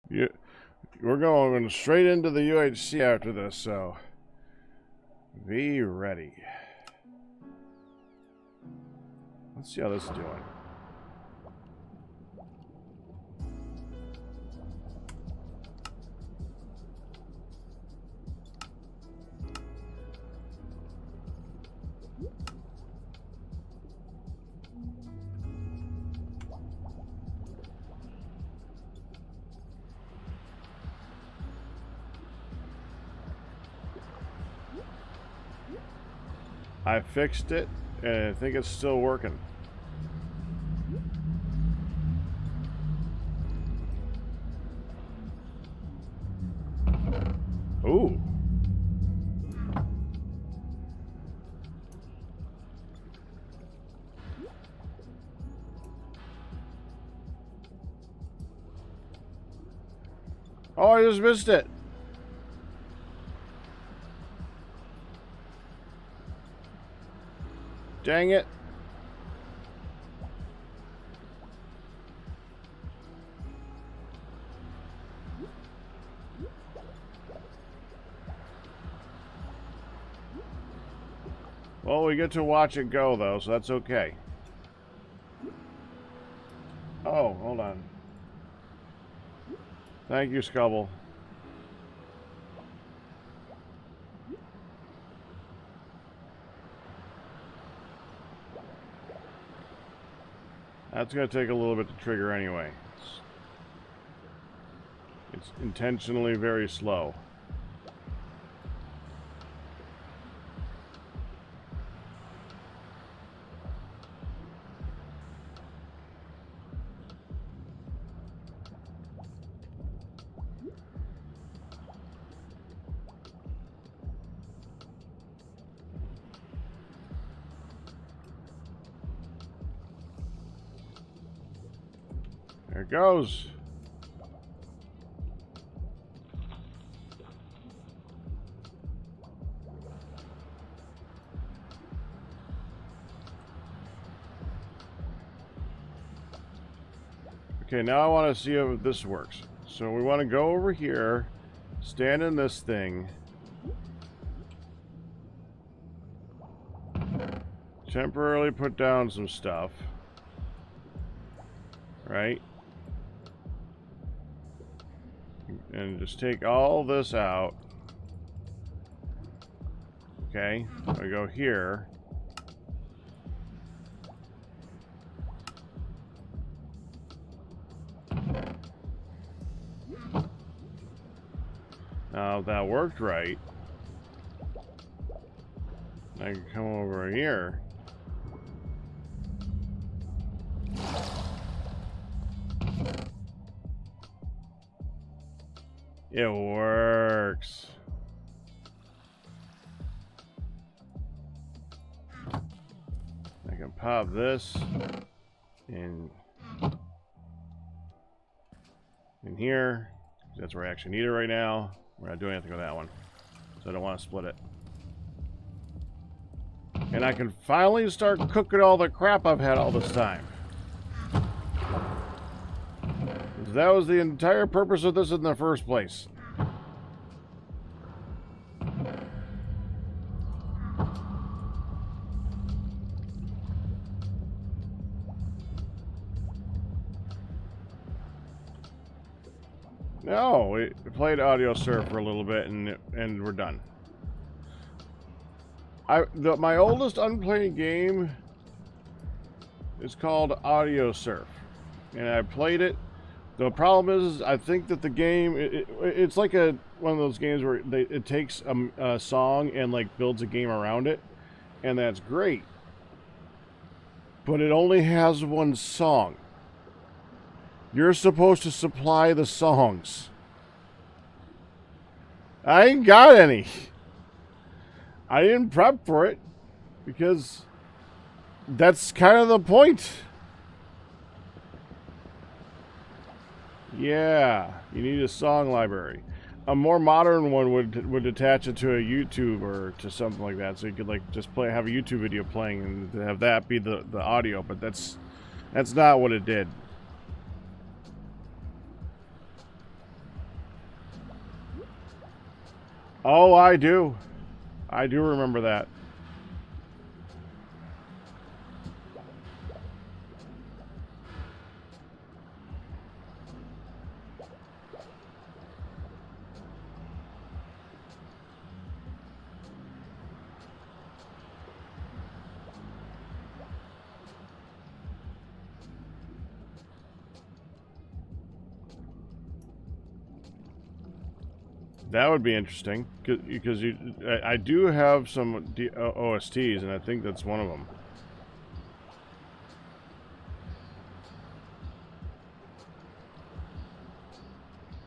We're going straight into the UHC after this, so be ready. Let's see how this is doing. I fixed it, and I think it's still working. Ooh. Oh, I just missed it. Dang it. Well, we get to watch it go, though, so that's okay. Oh, hold on. Thank you, Scubble. That's going to take a little bit to trigger anyway. It's intentionally very slow. There it goes. Okay, now I want to see if this works. So we want to go over here, stand in this thing, temporarily put down some stuff, right? And just take all this out. Okay, I go here. Now, if that worked right, I can come over here. It works. I can pop this in here. That's where I actually need it right now. We're not doing anything with that one, so I don't want to split it. And I can finally start cooking all the crap I've had all this time. That was the entire purpose of this in the first place. No, we played audio surf for a little bit and we're done. My oldest unplayed game is called Audio Surf, and I played it. The problem is I think that the game it's like one of those games where it takes a song and like builds a game around it, and that's great. But it only has one song. You're supposed to supply the songs. I ain't got any. I didn't prep for it because that's kind of the point. Yeah, you need a song library. A more modern one would attach it to a YouTube or to something like that, so you could like just have a YouTube video playing and have that be the audio. But that's not what it did. Oh, I do. I do remember that. That would be interesting, because I do have some OSTs, and I think that's one of them.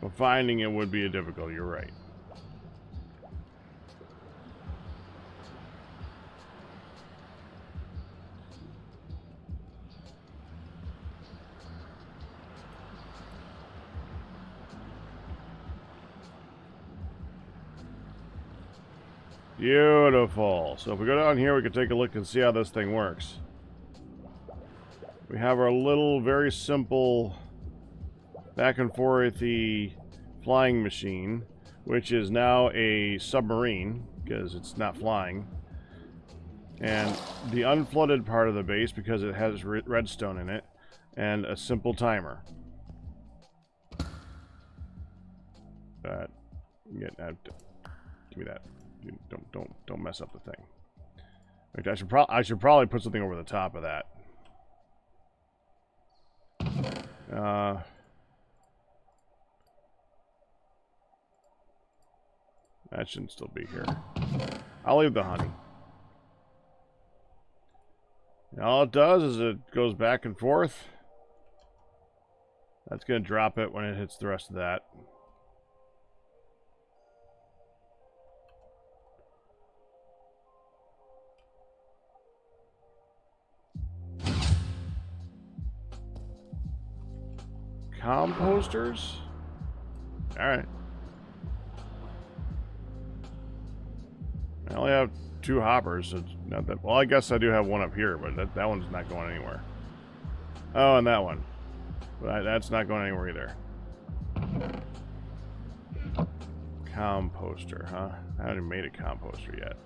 But finding it would be a difficulty, you're right. Beautiful. So if we go down here, we can take a look and see how this thing works. We have our little, very simple back and forthy flying machine, which is now a submarine because it's not flying. And the unflooded part of the base because it has redstone in it, and a simple timer. Give me that. Don't mess up the thing. In fact, I should probably put something over the top of that. That shouldn't still be here. I'll leave the honey. And all it does is it goes back and forth. That's going to drop it when it hits the rest of that. Composters? Alright. I only have 2 hoppers, so it's not that... Well, I guess I do have one up here, but that one's not going anywhere. Oh, and that one. But that's not going anywhere either. Composter, huh? I haven't made a composter yet.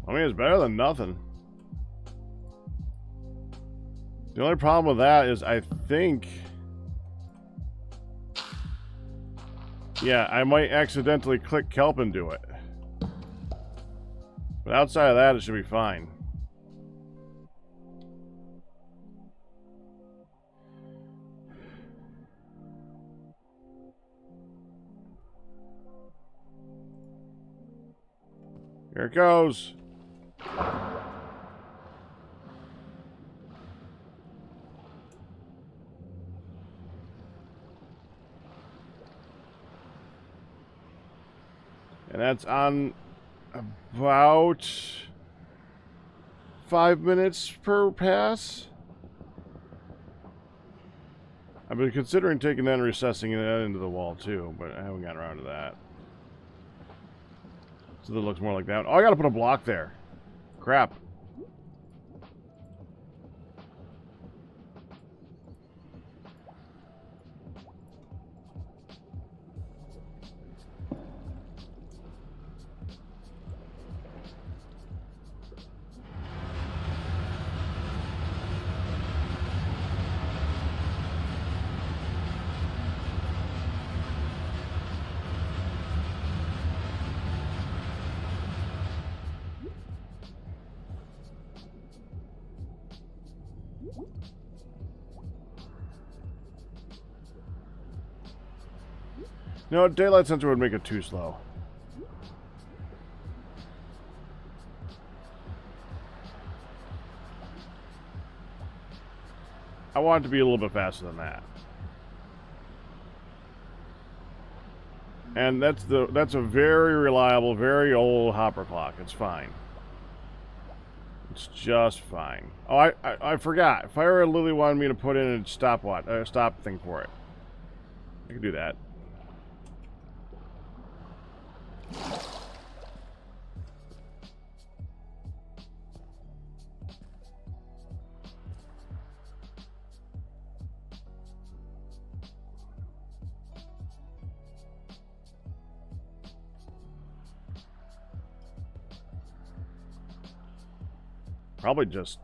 I mean, it's better than nothing. The only problem with that is I think... Yeah, I might accidentally click kelp and do it. But outside of that, it should be fine. Here it goes. And that's on about 5 minutes per pass. I've been considering taking that and recessing that into the wall too, but I haven't gotten around to that. So that looks more like that. Oh, I gotta put a block there. Crap. No, daylight sensor would make it too slow. I want it to be a little bit faster than that. And that's a very reliable, very old hopper clock. It's fine. It's just fine. Oh, I forgot. Fire Lily wanted me to put in a stop thing for it. I can do that. Probably just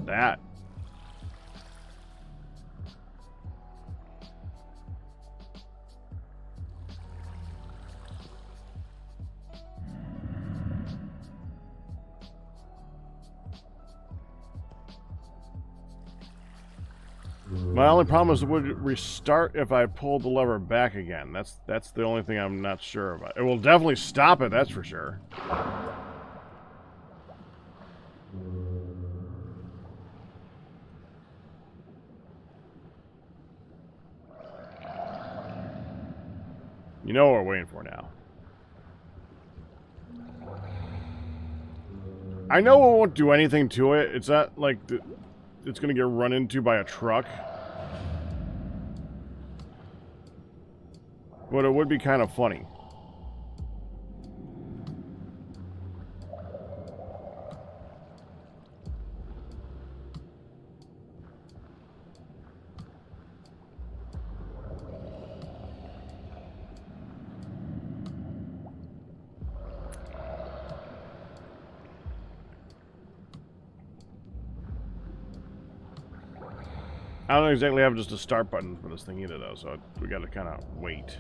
that. My only problem is it would restart if I pulled the lever back again. That's the only thing I'm not sure about. It will definitely stop it, that's for sure. You know what we're waiting for now. I know it won't do anything to it. It's not like it's going to get run into by a truck. But it would be kind of funny. I don't exactly have just a start button for this thing either, though, so we gotta kind of wait.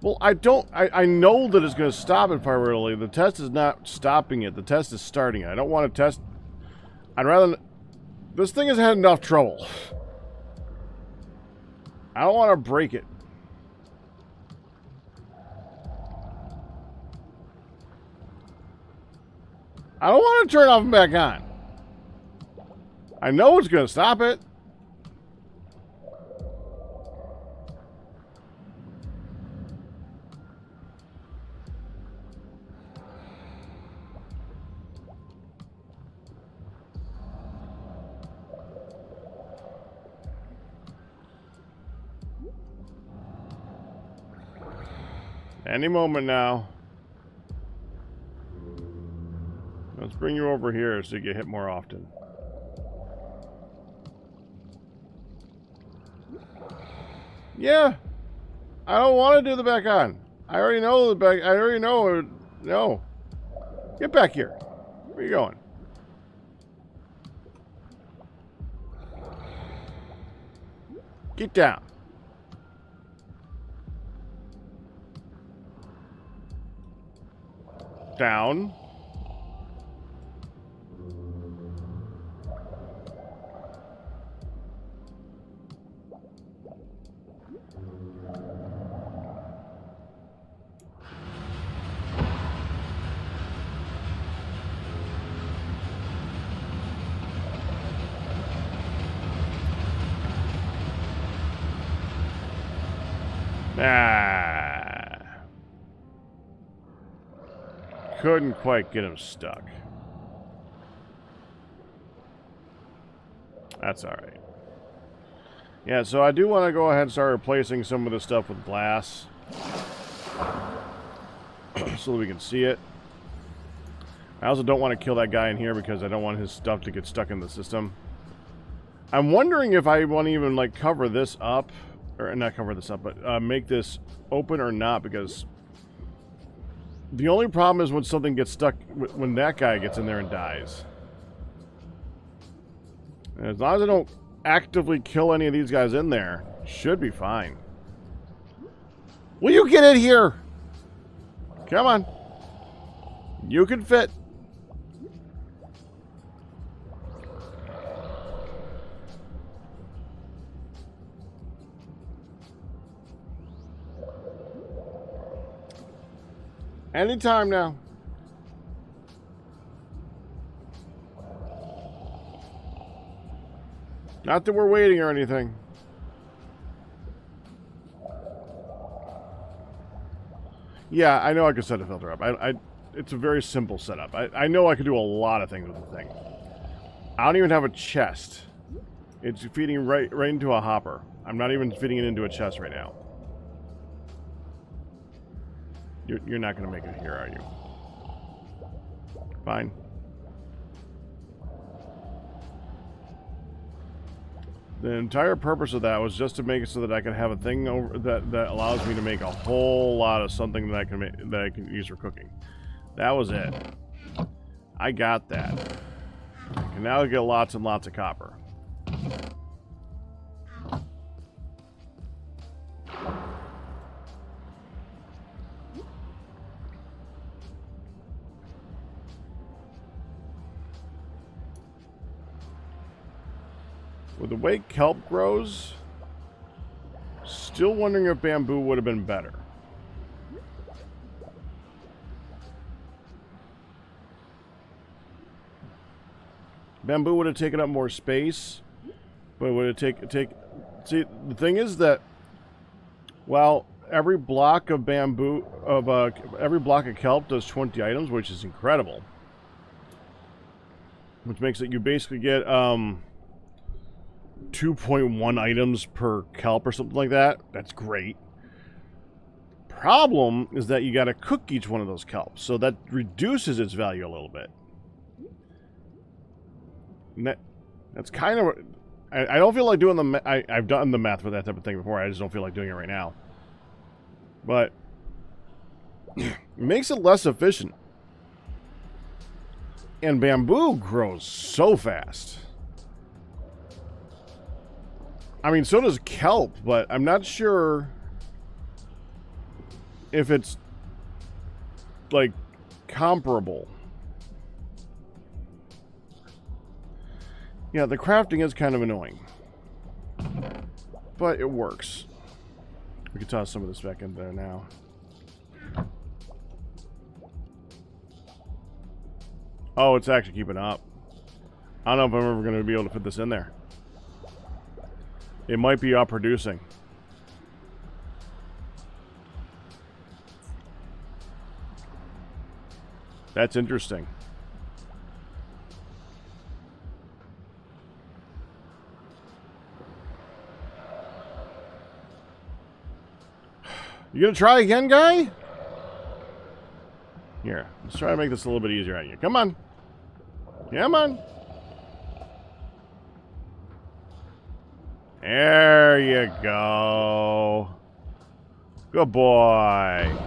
Well, I know that it's gonna stop it fire early. The test is not stopping it. The test is starting it. I don't want to test. I'd rather. This thing has had enough trouble. I don't want to break it. I don't want to turn it off and back on. I know it's going to stop it. Any moment now. Let's bring you over here so you get hit more often. Yeah. I don't want to do the back on. I already know the back. I already know. No. Get back here. Where are you going? Get down. Down. Ah. Couldn't quite get him stuck. That's alright. Yeah, so I do want to go ahead and start replacing some of the stuff with glass. So that we can see it. I also don't want to kill that guy in here because I don't want his stuff to get stuck in the system. I'm wondering if I want to even, like, cover this up. Or not cover this up, but make this open or not, because the only problem is when something gets stuck, when that guy gets in there and dies. And as long as I don't actively kill any of these guys in there, should be fine. Will you get in here? Come on. You can fit. Anytime now. Not that we're waiting or anything. Yeah, I know I could set a filter up. It's a very simple setup. I know I could do a lot of things with the thing. I don't even have a chest. It's feeding right into a hopper. I'm not even feeding it into a chest right now. You're not going to make it here, are you? Fine. The entire purpose of that was just to make it so that I can have a thing over that allows me to make a whole lot of something that I can use for cooking. That was it. I got that. I can now get lots and lots of copper. With the way kelp grows, still wondering if bamboo would have been better. Bamboo would have taken up more space, but it would have take. See, the thing is that, well, every block of bamboo every block of kelp does 20 items, which is incredible. Which makes it you basically get 2.1 items per kelp or something like that. That's great. Problem is that you got to cook each one of those kelps, so that reduces its value a little bit. And that's kind of... I don't feel like doing the... I've done the math for that type of thing before. I just don't feel like doing it right now. But it makes it less efficient. And bamboo grows so fast. I mean, so does kelp, but I'm not sure if it's, like, comparable. Yeah, the crafting is kind of annoying. But it works. We can toss some of this back in there now. Oh, it's actually keeping up. I don't know if I'm ever going to be able to fit this in there. It might be producing. That's interesting. You gonna try again, guy? Here, let's try to make this a little bit easier on you. Come on. Come on. There you go. Good boy.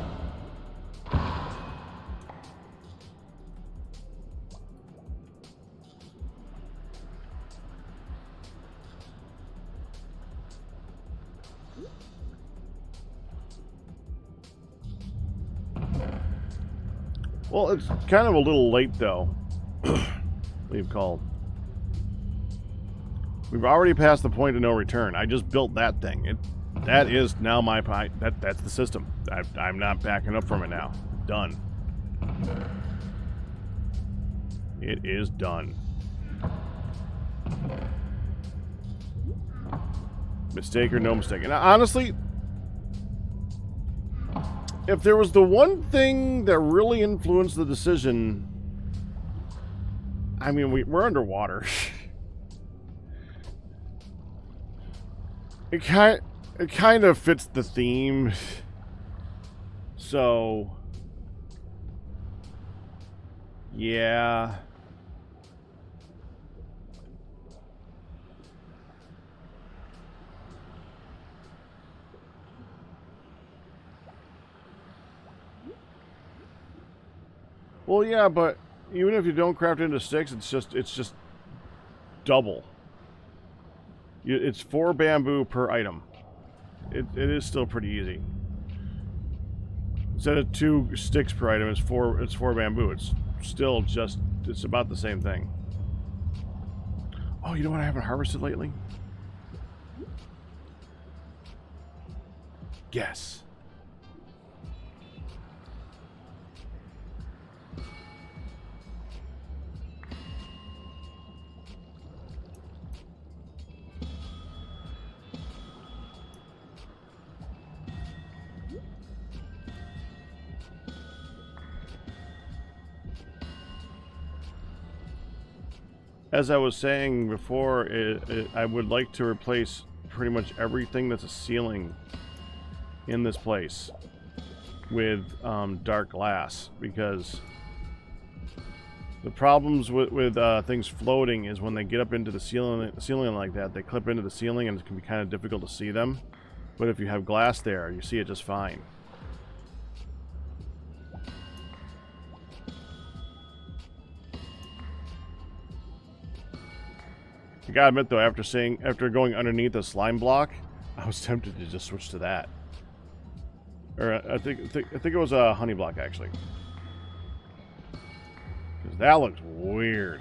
Well, it's kind of a little late, though. We've called. We've already passed the point of no return. I just built that thing. That is now my pie. That's the system. I'm not backing up from it now. Done. It is done. Mistake or no mistake. And honestly, if there was the one thing that really influenced the decision, I mean, we're underwater. It kind of fits the theme. So, yeah. Well, yeah, but even if you don't craft into sticks, it's just double. It's 4 bamboo per item. It is still pretty easy. Instead of 2 sticks per item, it's 4 bamboo. It's still it's about the same thing. Oh, you know what I haven't harvested lately? Guess. As I was saying before, I would like to replace pretty much everything that's a ceiling in this place with dark glass, because the problems with things floating is when they get up into the ceiling like that, they clip into the ceiling and it can be kind of difficult to see them. But if you have glass there, you see it just fine. I gotta admit though, after going underneath the slime block, I was tempted to just switch to that. Or I think it was a honey block actually, because that looks weird.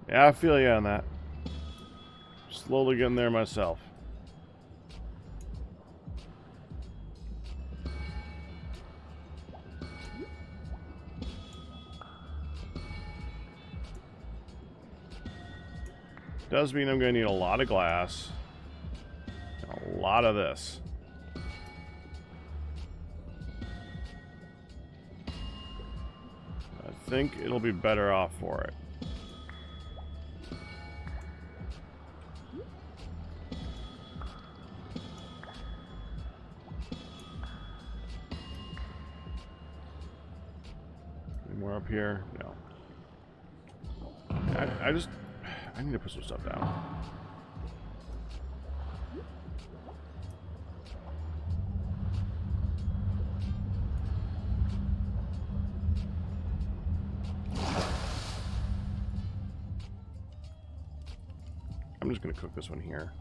Yeah, I feel you on that. Slowly getting there myself. Does mean I'm going to need a lot of glass. And a lot of this. I think it'll be better off for it. Any more up here? No. I need to put some stuff down. I'm just going to cook this one here.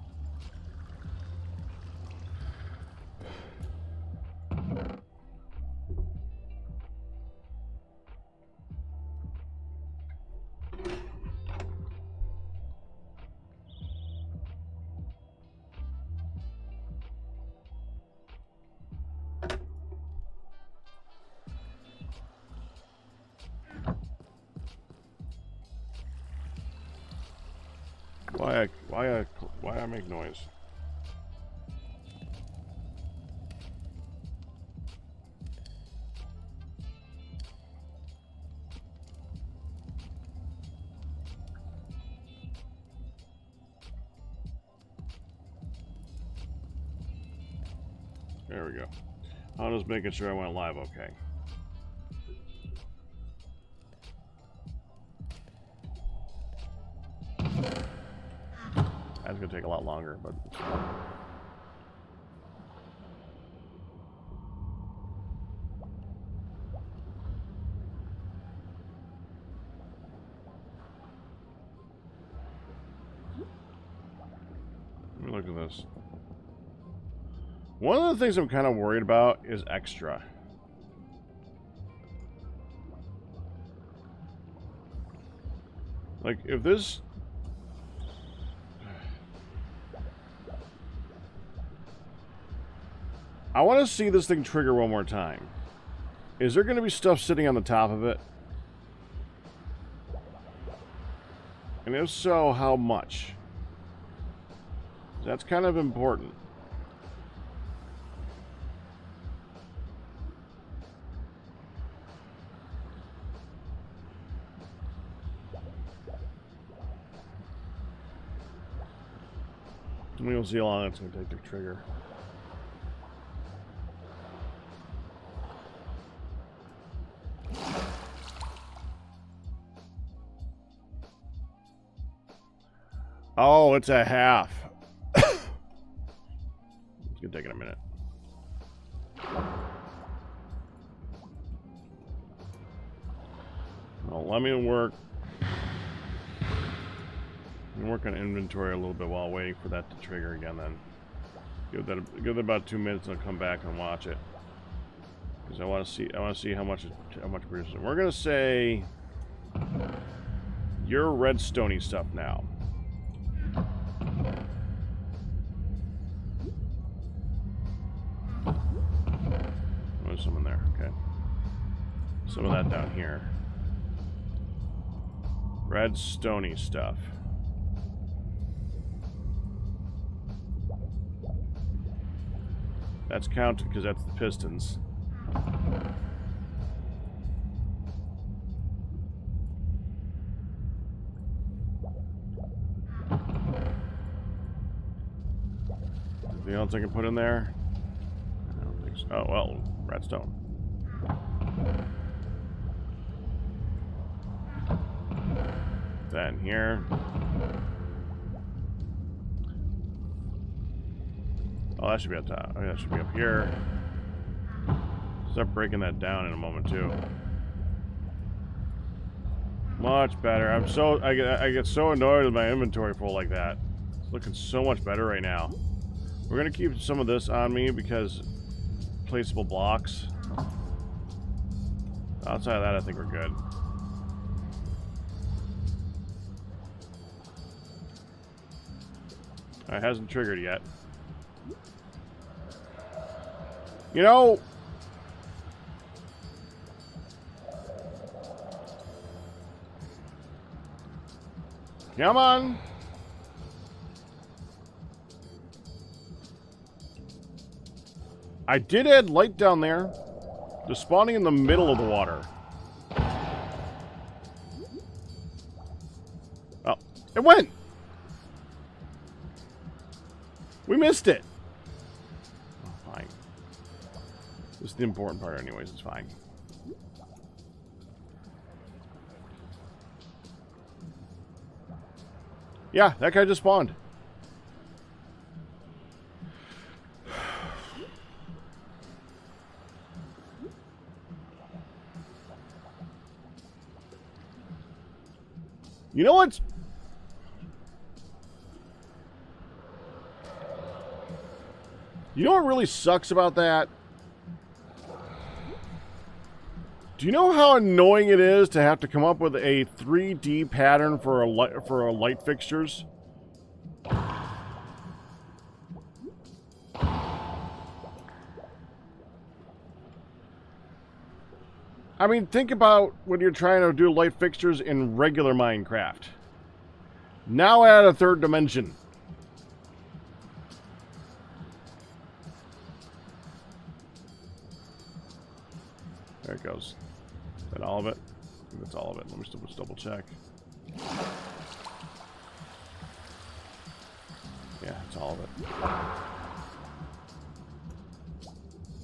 Why I make noise? There we go. I'm just making sure I went live okay. That's gonna take a lot longer, but it's fine. Let me look at this. One of the things I'm kind of worried about is extra. Like, if this... I want to see this thing trigger one more time. Is there going to be stuff sitting on the top of it? And if so, how much? That's kind of important. We'll see how long it's going to take to trigger. Oh, it's a half. It's going to take a minute. Well, let me work. Work on inventory a little bit while waiting for that to trigger again. Then give it about 2 minutes, and I'll come back and watch it, because I want to see how much it produces. We're gonna say you're redstone-y stuff now. There's some in there. Okay, some of that down here. Redstone-y stuff. That's counted because that's the pistons. Anything else I can put in there? I don't think so. Oh, well, redstone. Then here. Oh, that should be up top. Oh, that should be up here. Start breaking that down in a moment too. Much better. I get so annoyed with my inventory full like that. It's looking so much better right now. We're gonna keep some of this on me because placeable blocks. Outside of that, I think we're good. It hasn't triggered yet. You know, come on. I did add light down there. They're spawning in the middle of the water. Oh, it went. We missed it. Oh, fine. This is the important part anyways, it's fine. Yeah, that guy just spawned. You know what's... You know what really sucks about that? Do you know how annoying it is to have to come up with a 3D pattern for a light fixtures? I mean, think about when you're trying to do light fixtures in regular Minecraft. Now add a third dimension. There it goes. Is that all of it? I think that's all of it. Let me just double check. Yeah, it's all of it.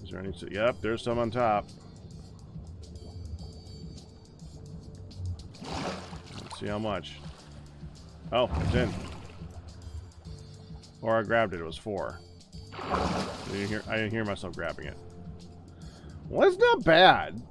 Is there any... Yep, there's some on top. Let's see how much. Oh, it's in. Or I grabbed it. It was 4. I didn't hear myself grabbing it. Well, that's not bad.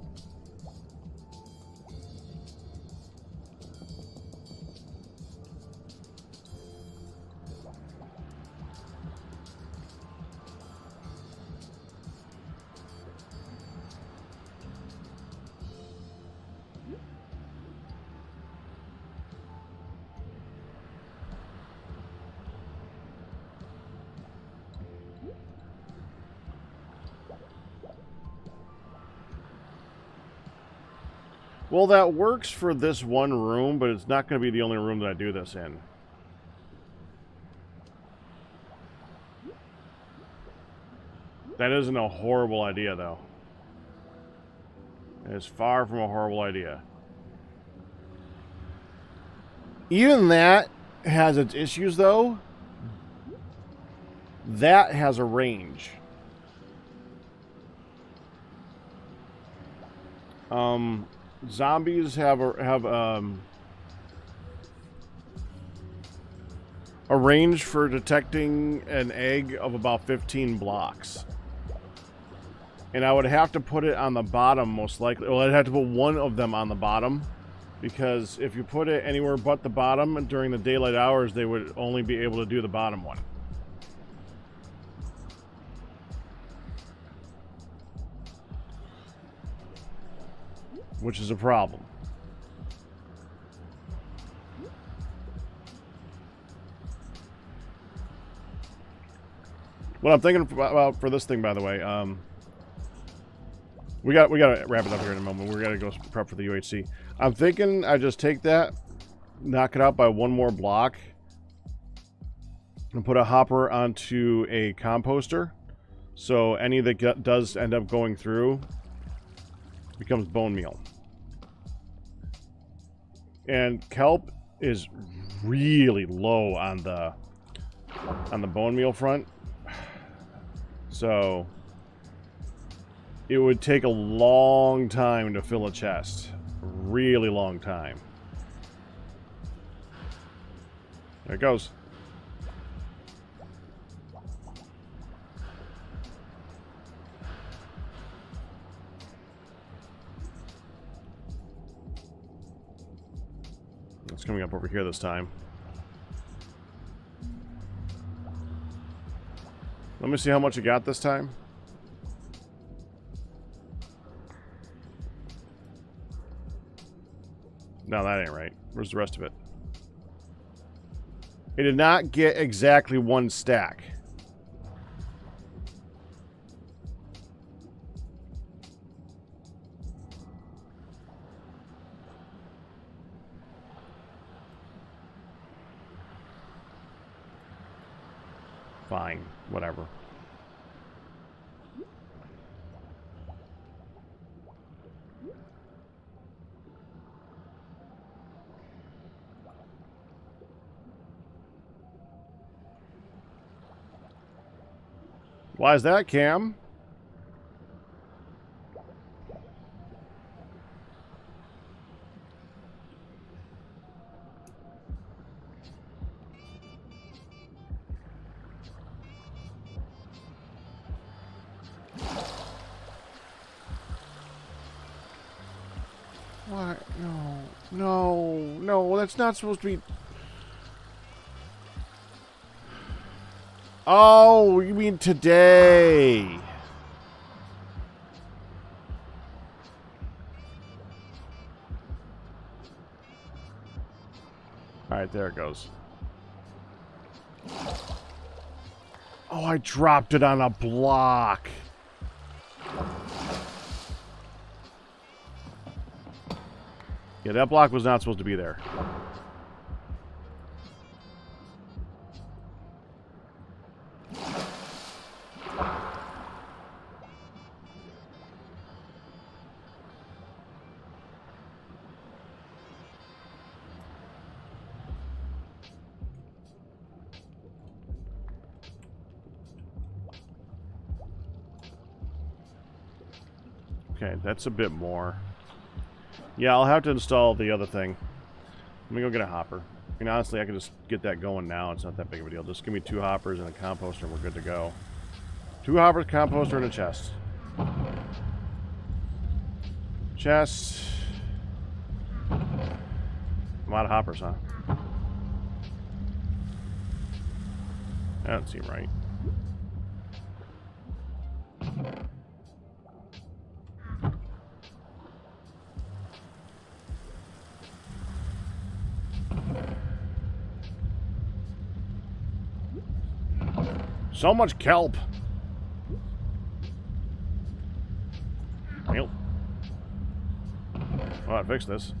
Well, that works for this one room, but it's not going to be the only room that I do this in. That isn't a horrible idea, though. It's far from a horrible idea. Even that has its issues, though. That has a range. Zombies have a range for detecting an egg of about 15 blocks. And I would have to put it on the bottom, most likely. Well, I'd have to put one of them on the bottom. Because if you put it anywhere but the bottom during the daylight hours, they would only be able to do the bottom one. Which is a problem. What I'm thinking about for this thing, by the way, we got to wrap it up here in a moment. We're gonna go prep for the UHC. I'm thinking I just take that, knock it out by one more block, and put a hopper onto a composter, So any that does end up going through becomes bone meal. And kelp is really low on the bone meal front. So it would take a long time to fill a chest. Really long time. There it goes. It's coming up over here this time. Let me see how much you got this time. No, that ain't right. Where's the rest of it? It did not get exactly one stack. Fine, whatever. Why is that, Cam? What? No. No. No, that's not supposed to be... Oh, you mean today? Alright, there it goes. Oh, I dropped it on a block. Yeah, that block was not supposed to be there. Okay, that's a bit more. Yeah, I'll have to install the other thing. Let me go get a hopper. I mean, honestly, I can just get that going now. It's not that big of a deal. Just give me 2 hoppers and a composter and we're good to go. 2 hoppers, composter, and a chest. Chest. I'm out of hoppers, huh? That doesn't seem right. So much kelp. Well, I fixed this.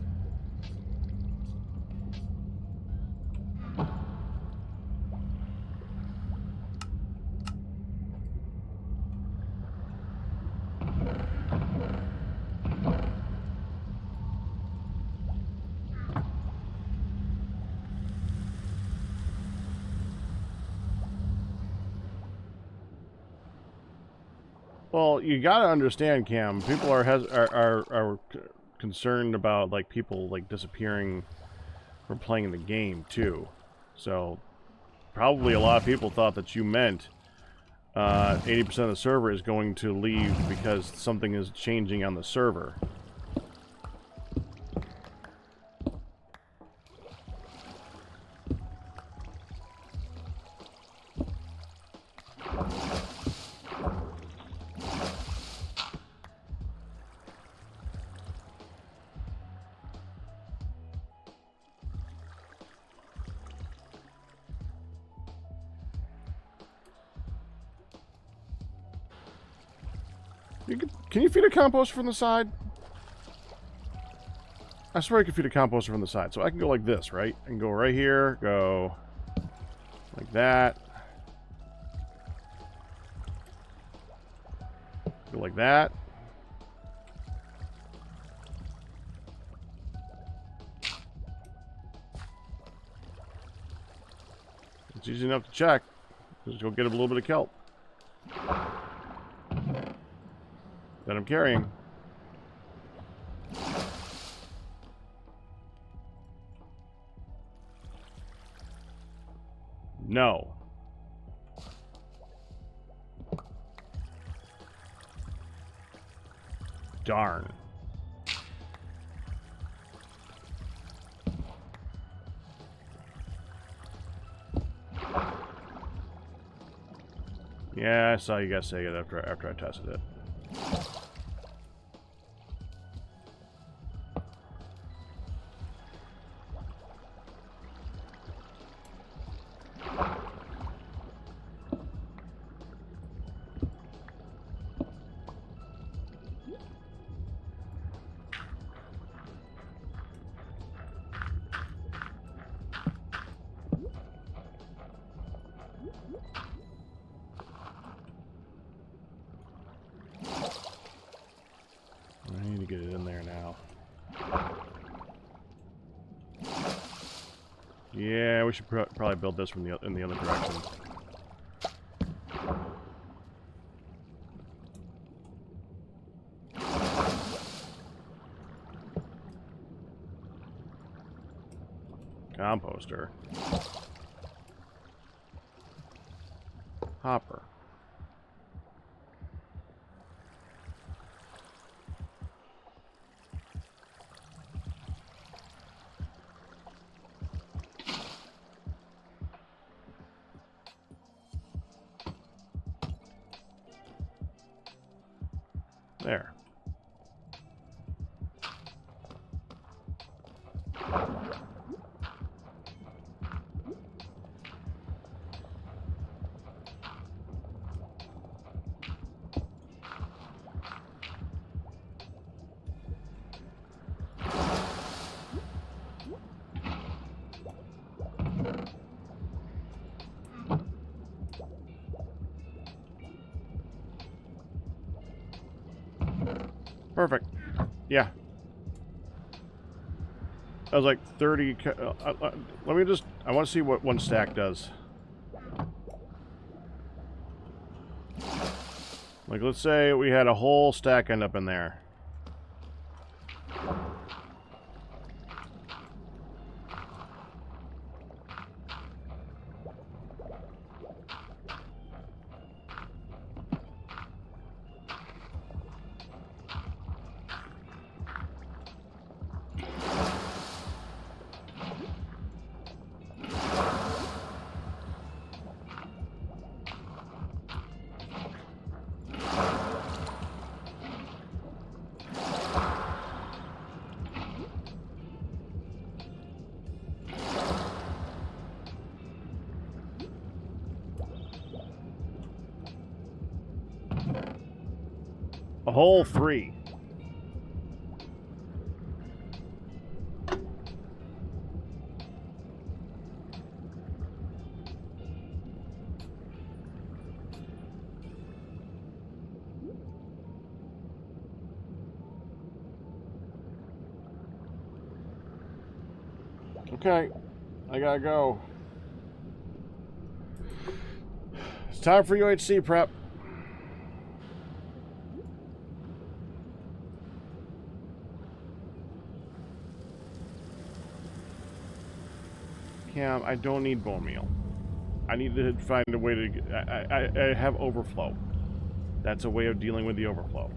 Well, you gotta understand, Cam. People are concerned about like people like disappearing from playing the game too. So probably a lot of people thought that you meant 80% of the server is going to leave because something is changing on the server. Can you feed a composter from the side? I swear I can feed a composter from the side. So I can go like this, right? I can go right here, go like that. Go like that. It's easy enough to check. Just go get a little bit of kelp that I'm carrying. No. Darn. Yeah, I saw you guys say it after I tested it. I need to get it in there now. Yeah, we should probably build this from in the other direction. Composter. Hopper. There. Perfect. Yeah. That was like 30. Let me just. I want to see what one stack does. Like, let's say we had a whole stack end up in there. A whole 3. Okay, I gotta go. It's time for UHC prep. Cam, I don't need bone meal. I need to find a way to get... I have overflow. That's a way of dealing with the overflow.